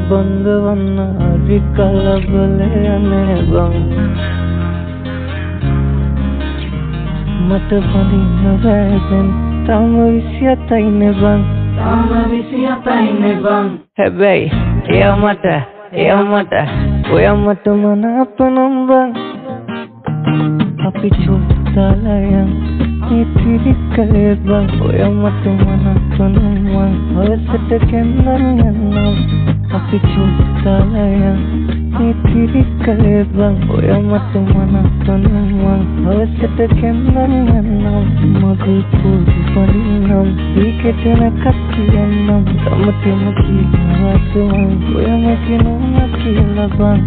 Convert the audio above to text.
බඳවන්න හරි කලබලයනේ බං මට බඳින්න වැදෙන් තම 27යිනේ බං තම 27යිනේ බං හැබැයි එයා මට ඔයා මට මනාපනම් බං අපි චුට්ටලයන් ඉතිරිකලේ බං ඔයා මට මනාපනම් බං හවසට කැන්නන් යන්නම් අපි චුට්ටලයන් ඉතිරිකලේ බං ඔයා මට මනාපනම් බං හවසට කැන්නන් යන්නම් මගේ පොඩි පණිනම් ඒකටනකක් කියන්නම් තමතම කියනවාට මං ඔයා මගේ නෝනා කියලා බං